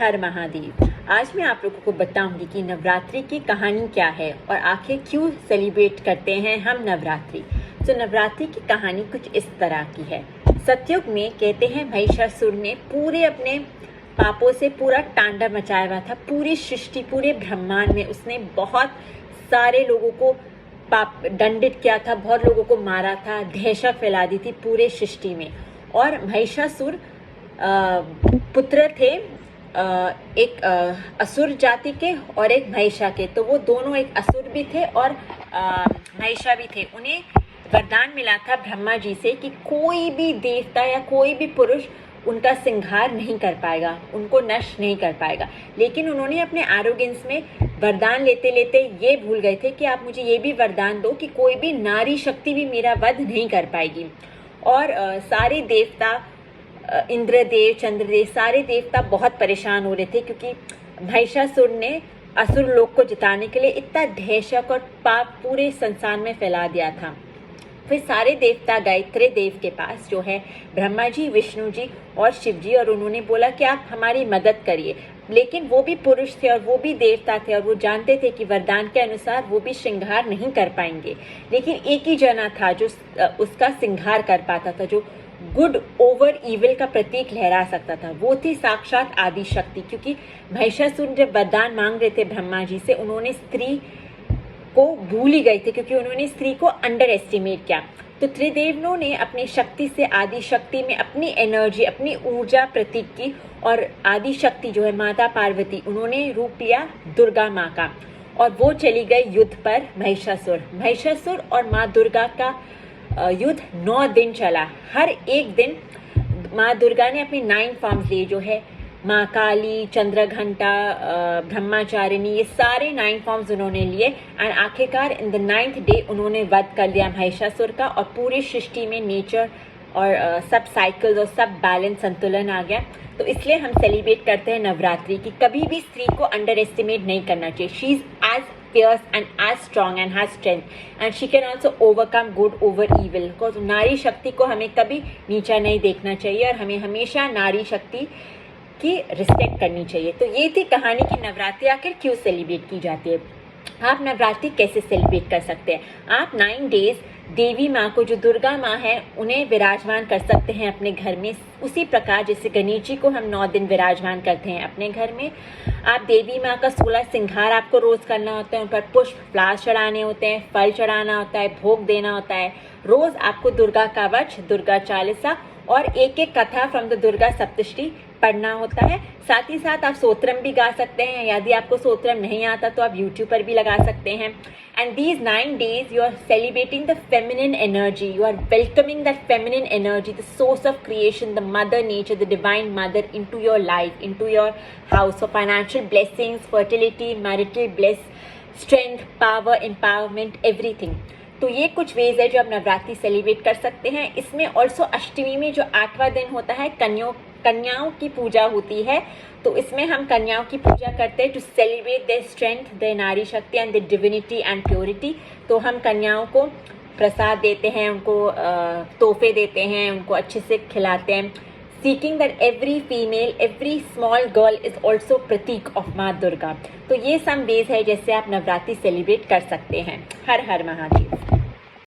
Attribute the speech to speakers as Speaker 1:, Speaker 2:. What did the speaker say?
Speaker 1: हर महादेव। आज मैं आप लोगों को बताऊंगी कि नवरात्रि की कहानी क्या है और आखिर क्यों सेलिब्रेट करते हैं हम नवरात्रि। तो नवरात्रि की कहानी कुछ इस तरह की है। सतयुग में कहते हैं महिषासुर ने पूरे अपने पापों से पूरा तांडव मचाया हुआ था। पूरी सृष्टि, पूरे ब्रह्मांड में उसने बहुत सारे लोगों को पाप दंडित किया था, बहुत लोगों को मारा था, दहशत फैला दी थी पूरे सृष्टि में। और महिषासुर पुत्र थे एक असुर जाति के और एक महिषा के। तो वो दोनों एक असुर भी थे और महिषा भी थे। उन्हें वरदान मिला था ब्रह्मा जी से कि कोई भी देवता या कोई भी पुरुष उनका संहार नहीं कर पाएगा, उनको नष्ट नहीं कर पाएगा। लेकिन उन्होंने अपने एरोगेंस में वरदान लेते लेते ये भूल गए थे कि आप मुझे ये भी वरदान दो कि कोई भी नारी शक्ति भी मेरा वध नहीं कर पाएगी। और सारे देवता, इंद्रदेव, चंद्रदेव, सारे देवता बहुत परेशान हो रहे थे क्योंकि महिषासुर ने असुर लोक को जिताने के लिए इतना दहशत और पाप पूरे संसार में फैला दिया था। फिर सारे देवता गए त्रिदेव के पास, जो है ब्रह्मा जी, विष्णु जी और शिव जी, और उन्होंने बोला कि आप हमारी मदद करिए। लेकिन वो भी पुरुष थे और वो भी देवता थे और वो जानते थे कि वरदान के अनुसार वो भी श्रृंगार नहीं कर पाएंगे। लेकिन एक ही जना था जो उसका श्रृंगार कर पाता था, जो गुड ओवर इविल का प्रतीक लहरा सकता था। वो थी साक्षात आदि शक्ति। क्योंकि महिषासुर जब वरदान मांग रहे थे ब्रह्मा जी से, उन्होंने स्त्री को भूल ही गए थे क्योंकि उन्होंने स्त्री को अंडर एस्टिमेट किया। तो त्रिदेवों ने अपनी शक्ति से आदि शक्ति में अपनी एनर्जी, अपनी ऊर्जा प्रतीक की और आदि शक्ति जो है माता पार्वती, उन्होंने रूप लिया दुर्गा माँ का और वो चली गई युद्ध पर महिषासुर और माँ दुर्गा का युद्ध 9 दिन चला। हर एक दिन माँ दुर्गा ने अपनी 9 फॉर्म्स लिए, जो है माँ काली, चंद्रघंटा, ब्रह्मचारिणी, ये सारे 9 फॉर्म्स उन्होंने लिए। एंड आखिरकार इन द 9th डे उन्होंने वध कर लिया महिषासुर का और पूरी सृष्टि में नेचर और सब साइकिल्स और सब बैलेंस, संतुलन आ गया। तो इसलिए हम सेलिब्रेट करते हैं नवरात्रि की। कभी भी स्त्री को अंडर एस्टिमेट नहीं करना चाहिए। She is as fierce and as strong and has strength and she can also overcome good over evil। because नारी शक्ति को हमें कभी नीचा नहीं देखना चाहिए और हमें हमेशा नारी शक्ति की रिस्पेक्ट करनी चाहिए। तो ये थी कहानी की नवरात्रि आखिर क्यों सेलिब्रेट की जाती है। आप नवरात्रि कैसे सेलिब्रेट कर सकते हैं। आप 9 डेज देवी माँ को, जो दुर्गा माँ है, उन्हें विराजमान कर सकते हैं अपने घर में। उसी प्रकार जैसे गणेश जी को हम 9 दिन विराजमान करते हैं अपने घर में, आप देवी माँ का 16 श्रृंगार आपको रोज़ करना होता है। उन पर पुष्प फ्लावर चढ़ाने होते हैं, फल चढ़ाना होता है, भोग देना होता है। रोज़ आपको दुर्गा कवच, दुर्गा चालीसा और एक कथा फ्रॉम द दुर्गा सप्तशती पढ़ना होता है। साथ ही साथ आप स्तोत्रम भी गा सकते हैं। यदि आपको स्तोत्रम नहीं आता तो आप यूट्यूब पर भी लगा सकते हैं। And these 9 days you are celebrating the feminine energy, you are welcoming that feminine energy, the source of creation, the mother nature, the divine mother into your life, into your house for financial blessings, fertility, marital bliss, strength, power, empowerment, everything. तो ये कुछ veg है जो आप Navratri celebrate कर सकते हैं। इसमें ऑल्सो अष्टमी में जो 8वां दिन होता है, कन्याओं की पूजा होती है। तो इसमें हम कन्याओं की पूजा करते हैं to celebrate their strength, their नारी शक्ति and their divinity and purity. तो हम कन्याओं को प्रसाद देते हैं, उनको तोहफे देते हैं, उनको अच्छे से खिलाते हैं, seeking that every female, every small girl is also प्रतीक ऑफ माँ दुर्गा। तो ये सम वेज है जैसे आप नवरात्रि सेलिब्रेट कर सकते हैं। हर हर महादेव।